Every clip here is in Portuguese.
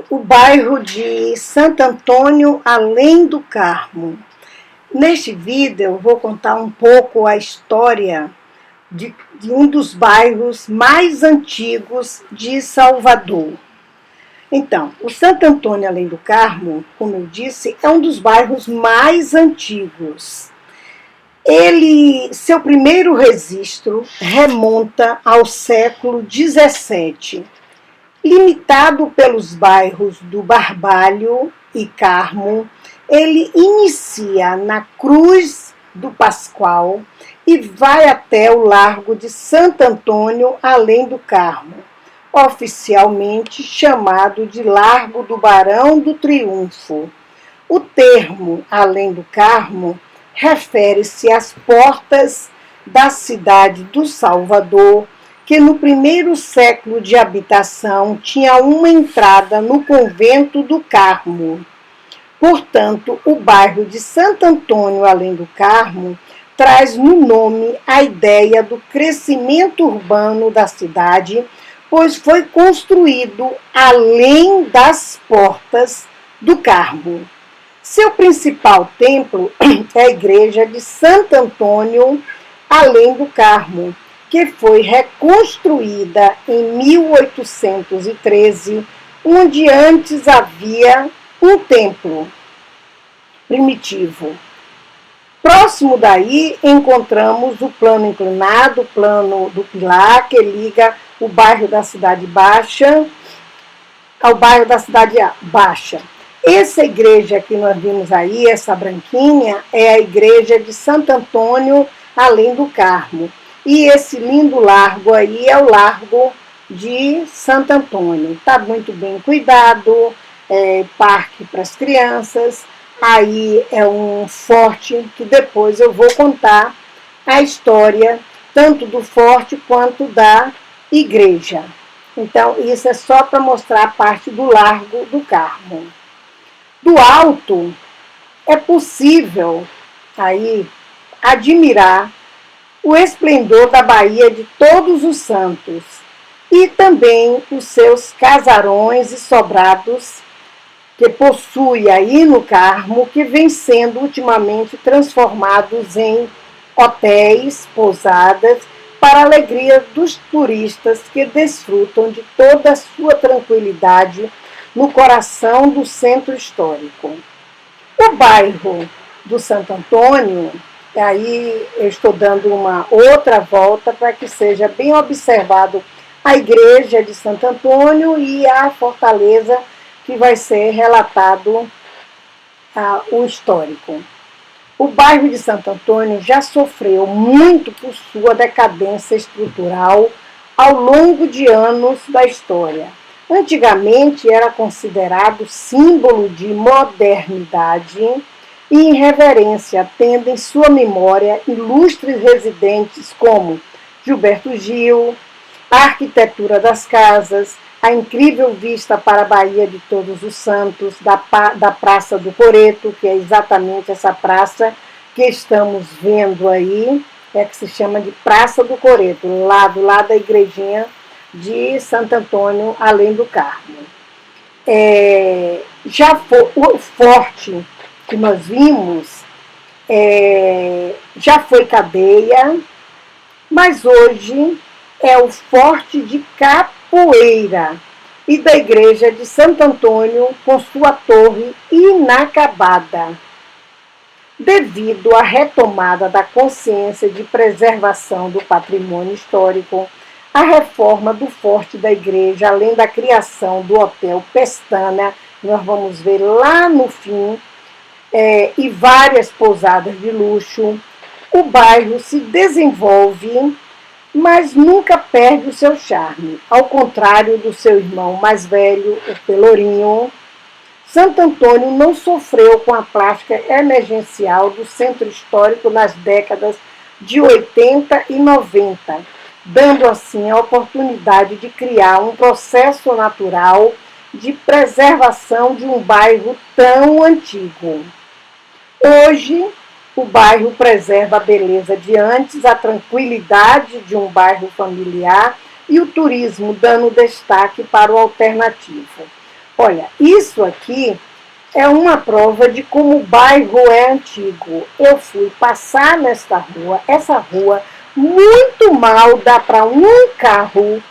O bairro de Santo Antônio, Além do Carmo. Neste vídeo eu vou contar um pouco a história de um dos bairros mais antigos de Salvador. Então, o Santo Antônio, Além do Carmo, como eu disse, é um dos bairros mais antigos. Seu primeiro registro remonta ao século XVII, limitado pelos bairros do Barbalho e Carmo. Ele inicia na Cruz do Pascoal e vai até o Largo de Santo Antônio, Além do Carmo, oficialmente chamado de Largo do Barão do Triunfo. O termo Além do Carmo refere-se às portas da cidade do Salvador, que no primeiro século de habitação tinha uma entrada no convento do Carmo. Portanto, o bairro de Santo Antônio, Além do Carmo, traz no nome a ideia do crescimento urbano da cidade, pois foi construído além das portas do Carmo. Seu principal templo é a igreja de Santo Antônio, Além do Carmo, que foi reconstruída em 1813, onde antes havia um templo primitivo. Próximo daí encontramos o plano inclinado, o plano do Pilar, que liga o bairro da Cidade Baixa ao bairro da Cidade Baixa. Essa igreja que nós vimos aí, essa branquinha, é a igreja de Santo Antônio, Além do Carmo. E esse lindo largo aí é o Largo de Santo Antônio. Está muito bem cuidado, parque para as crianças. Aí é um forte que depois eu vou contar a história tanto do forte quanto da igreja. Então, isso é só para mostrar a parte do Largo do Carmo. Do alto, é possível aí admirar o esplendor da Baía de Todos os Santos e também os seus casarões e sobrados que possui aí no Carmo, que vem sendo ultimamente transformados em hotéis, pousadas, para a alegria dos turistas que desfrutam de toda a sua tranquilidade no coração do centro histórico. O bairro do Santo Antônio, aí eu estou dando uma outra volta para que seja bem observado a igreja de Santo Antônio e a fortaleza que vai ser relatado o histórico. O bairro de Santo Antônio já sofreu muito por sua decadência estrutural ao longo de anos da história. Antigamente era considerado símbolo de modernidade e irreverência, tendo em sua memória ilustres residentes como Gilberto Gil, a arquitetura das casas, a incrível vista para a Baía de Todos os Santos, da Praça do Coreto, que é exatamente essa praça que estamos vendo aí, que se chama de Praça do Coreto, lá do lado da igrejinha de Santo Antônio, Além do Carmo. Já foi o forte que nós vimos, já foi cadeia, mas hoje é o Forte de Capoeira e da igreja de Santo Antônio com sua torre inacabada. Devido à retomada da consciência de preservação do patrimônio histórico, a reforma do forte da igreja, além da criação do Hotel Pestana, nós vamos ver lá no fim, e várias pousadas de luxo, o bairro se desenvolve, mas nunca perde o seu charme. Ao contrário do seu irmão mais velho, o Pelourinho, Santo Antônio não sofreu com a plástica emergencial do centro histórico nas décadas de 80 e 90, dando assim a oportunidade de criar um processo natural de preservação de um bairro tão antigo. Hoje, o bairro preserva a beleza de antes, a tranquilidade de um bairro familiar e o turismo, dando destaque para o alternativo. Olha, isso aqui é uma prova de como o bairro é antigo. Eu fui passar nesta rua, essa rua muito mal dá para um carro.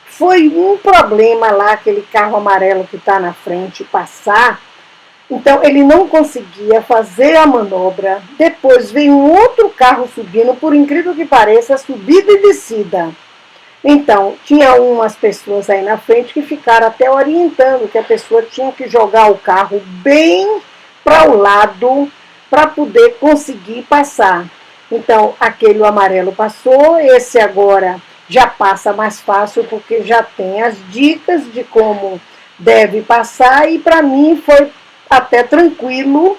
Foi um problema lá, aquele carro amarelo que está na frente passar. Então ele não conseguia fazer a manobra. Depois veio um outro carro subindo, por incrível que pareça, subida e descida. Então, tinha umas pessoas aí na frente que ficaram até orientando que a pessoa tinha que jogar o carro bem para o lado para poder conseguir passar. Então, aquele amarelo passou, esse agora já passa mais fácil porque já tem as dicas de como deve passar e para mim foi até tranquilo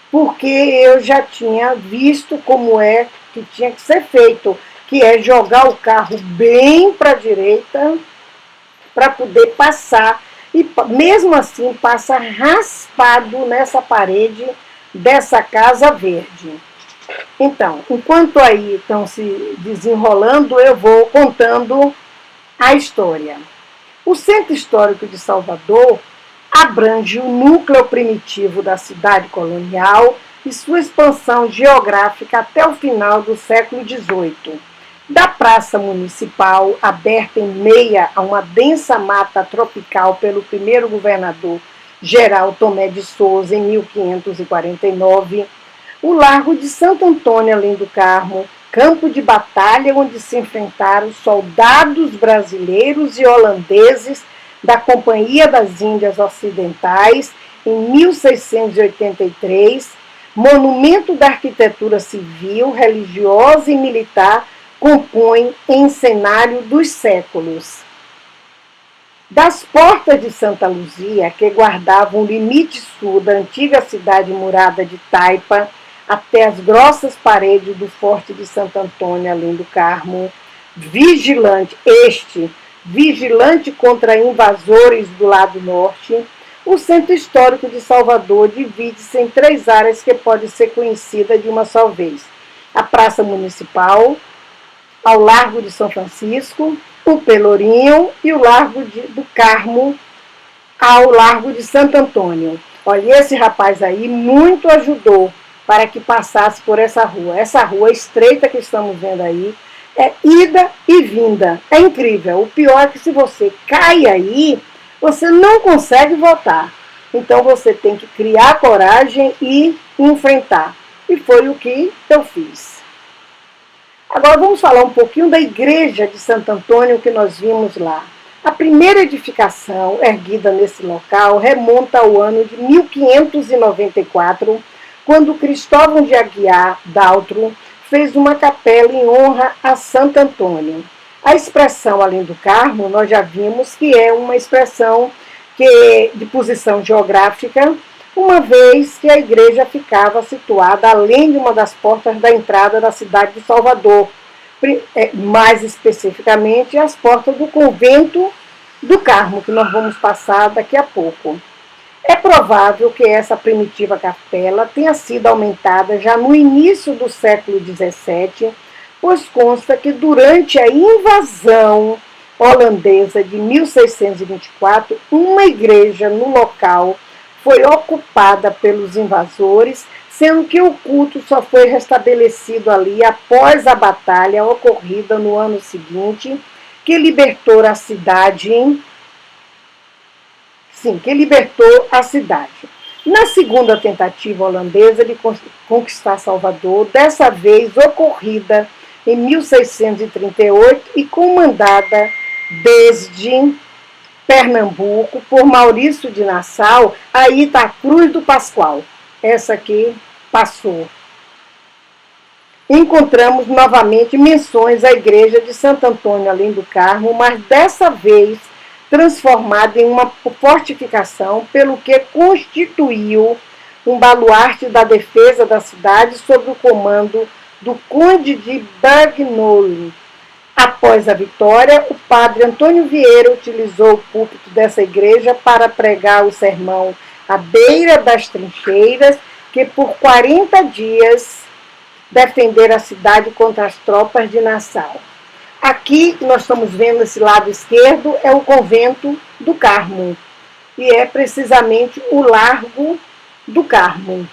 porque eu já tinha visto como é que tinha que ser feito, que é jogar o carro bem para a direita para poder passar. E mesmo assim passa raspado nessa parede dessa casa verde. Então, enquanto aí estão se desenrolando, eu vou contando a história. O Centro Histórico de Salvador abrange o núcleo primitivo da cidade colonial e sua expansão geográfica até o final do século XVIII. Da Praça Municipal, aberta em meia a uma densa mata tropical pelo primeiro governador geral Tomé de Souza em 1549, o Largo de Santo Antônio, além do Carmo, campo de batalha onde se enfrentaram soldados brasileiros e holandeses da Companhia das Índias Ocidentais em 1683, monumento da arquitetura civil, religiosa e militar, compõe em cenário dos séculos. Das portas de Santa Luzia, que guardavam o limite sul da antiga cidade murada de Taipa, até as grossas paredes do Forte de Santo Antônio, além do Carmo, vigilante contra invasores do lado norte, o Centro Histórico de Salvador divide-se em 3 áreas que podem ser conhecidas de uma só vez. A Praça Municipal, ao Largo de São Francisco, o Pelourinho e o Largo do Carmo, ao Largo de Santo Antônio. Olha, esse rapaz aí muito ajudou para que passasse por essa rua. Essa rua estreita que estamos vendo aí é ida e vinda. É incrível. O pior é que se você cai aí, você não consegue voltar. Então você tem que criar coragem e enfrentar. E foi o que eu fiz. Agora vamos falar um pouquinho da igreja de Santo Antônio que nós vimos lá. A primeira edificação erguida nesse local remonta ao ano de 1594, quando Cristóvão de Aguiar Daltro fez uma capela em honra a Santo Antônio. A expressão além do Carmo, nós já vimos que é uma expressão de posição geográfica, uma vez que a igreja ficava situada além de uma das portas da entrada da cidade de Salvador, mais especificamente as portas do convento do Carmo, que nós vamos passar daqui a pouco. É provável que essa primitiva capela tenha sido aumentada já no início do século XVII, pois consta que durante a invasão holandesa de 1624, uma igreja no local foi ocupada pelos invasores, sendo que o culto só foi restabelecido ali após a batalha ocorrida no ano seguinte, que libertou a cidade. Na segunda tentativa holandesa de conquistar Salvador, dessa vez ocorrida em 1638 e comandada desde Pernambuco por Maurício de Nassau, aí está a Cruz do Pascoal. Essa aqui passou. Encontramos novamente menções à igreja de Santo Antônio, além do Carmo, mas dessa vez transformada em uma fortificação, pelo que constituiu um baluarte da defesa da cidade sob o comando do conde de Bagnoli. Após a vitória, o padre Antônio Vieira utilizou o púlpito dessa igreja para pregar o sermão à beira das trincheiras, que por 40 dias defenderam a cidade contra as tropas de Nassau. Aqui, nós estamos vendo esse lado esquerdo, é o convento do Carmo. e é precisamente o Largo do Carmo.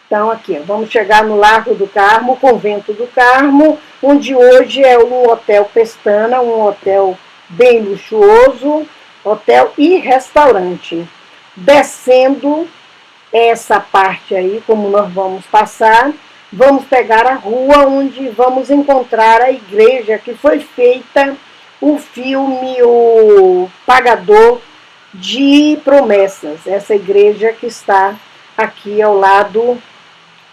Então, aqui, vamos chegar no Largo do Carmo, Convento do Carmo, onde hoje é um Hotel Pestana, um hotel bem luxuoso, hotel e restaurante. Descendo essa parte aí, como nós vamos passar, vamos pegar a rua onde vamos encontrar a igreja que foi feita o filme O Pagador de Promessas. Essa igreja que está aqui ao lado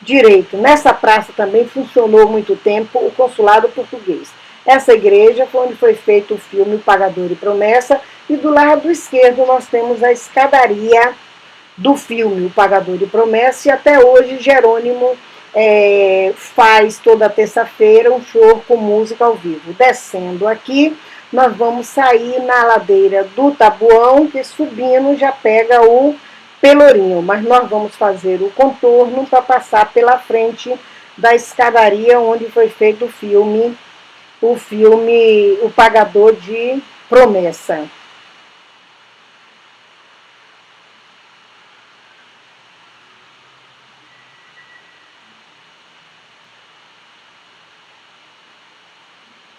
direito. Nessa praça também funcionou muito tempo o consulado português. Essa igreja foi onde foi feito o filme O Pagador de Promessa, e do lado esquerdo nós temos a escadaria do filme O Pagador de Promessa, e até hoje Jerônimo faz toda terça-feira um show com música ao vivo. Descendo aqui, nós vamos sair na ladeira do Tabuão, que subindo já pega o Pelourinho, mas nós vamos fazer o contorno para passar pela frente da escadaria onde foi feito o filme O Pagador de Promessa.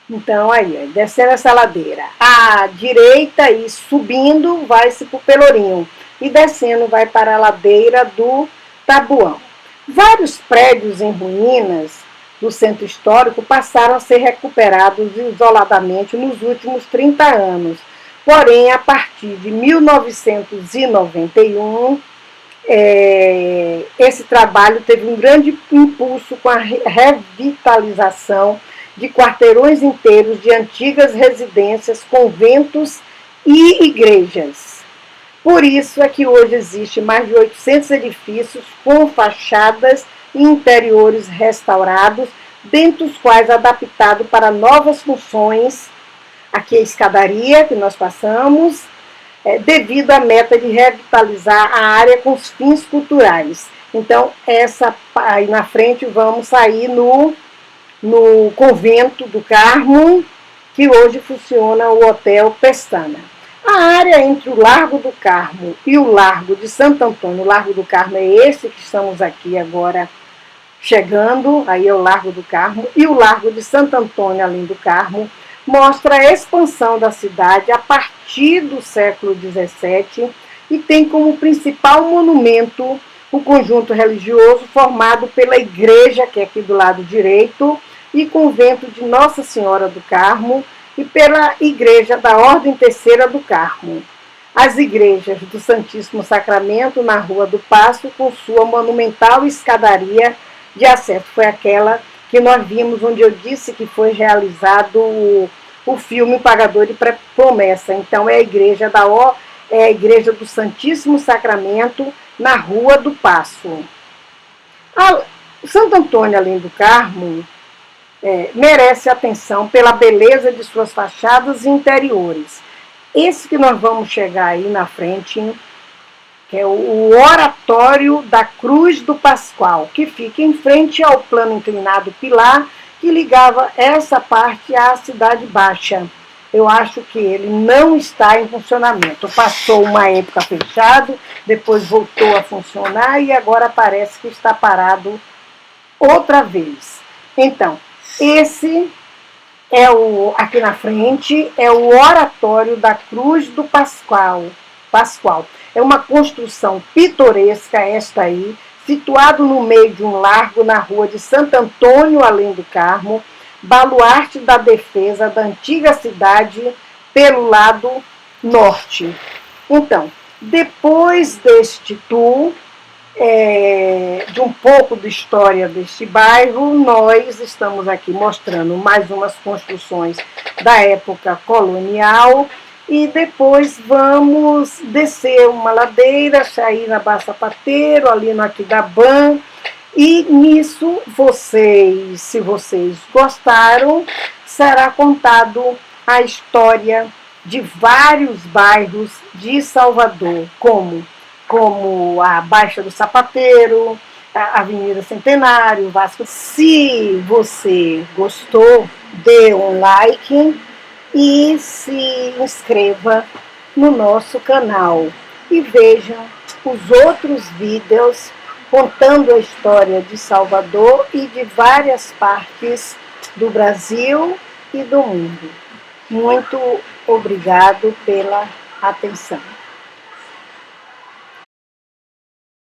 Então, aí, descendo essa ladeira, à direita e subindo, vai-se para o Pelourinho. E descendo, vai para a ladeira do Tabuão. Vários prédios em ruínas do centro histórico passaram a ser recuperados isoladamente nos últimos 30 anos. Porém, a partir de 1991, esse trabalho teve um grande impulso com a revitalização de quarteirões inteiros de antigas residências, conventos e igrejas. Por isso é que hoje existe mais de 800 edifícios com fachadas e interiores restaurados, dentre os quais adaptado para novas funções. Aqui a escadaria que nós passamos, devido à meta de revitalizar a área com os fins culturais. Então, aí na frente vamos sair no Convento do Carmo, que hoje funciona o Hotel Pestana. A área entre o Largo do Carmo e o Largo de Santo Antônio, o Largo do Carmo é esse que estamos aqui agora chegando, aí é o Largo do Carmo, e o Largo de Santo Antônio, além do Carmo, mostra a expansão da cidade a partir do século XVII e tem como principal monumento o conjunto religioso formado pela igreja, que é aqui do lado direito, e convento de Nossa Senhora do Carmo, e pela igreja da Ordem Terceira do Carmo. As igrejas do Santíssimo Sacramento na Rua do Paço, com sua monumental escadaria de acesso. Foi aquela que nós vimos, onde eu disse que foi realizado o filme O Pagador de Promessa. Então é a igreja a igreja do Santíssimo Sacramento na Rua do Paço. Santo Antônio, além do Carmo, merece atenção pela beleza de suas fachadas e interiores. Esse que nós vamos chegar aí na frente, que é o Oratório da Cruz do Pascoal, que fica em frente ao plano inclinado pilar que ligava essa parte à Cidade Baixa. Eu acho que ele não está em funcionamento. Passou uma época fechado, depois voltou a funcionar e agora parece que está parado outra vez. Então, esse aqui na frente é o Oratório da Cruz do Pascoal. É uma construção pitoresca esta aí, situado no meio de um largo na rua de Santo Antônio, além do Carmo, baluarte da defesa da antiga cidade pelo lado norte. Então, depois deste tour, de um pouco de história deste bairro, nós estamos aqui mostrando mais umas construções da época colonial e depois vamos descer uma ladeira, sair na Bassa Pateiro, ali no Aquidaban, e nisso se vocês gostaram, será contado a história de vários bairros de Salvador, como a Baixa do Sapateiro, a Avenida Centenário, Vasco. Se você gostou, dê um like e se inscreva no nosso canal e vejam os outros vídeos contando a história de Salvador e de várias partes do Brasil e do mundo. Muito obrigado pela atenção.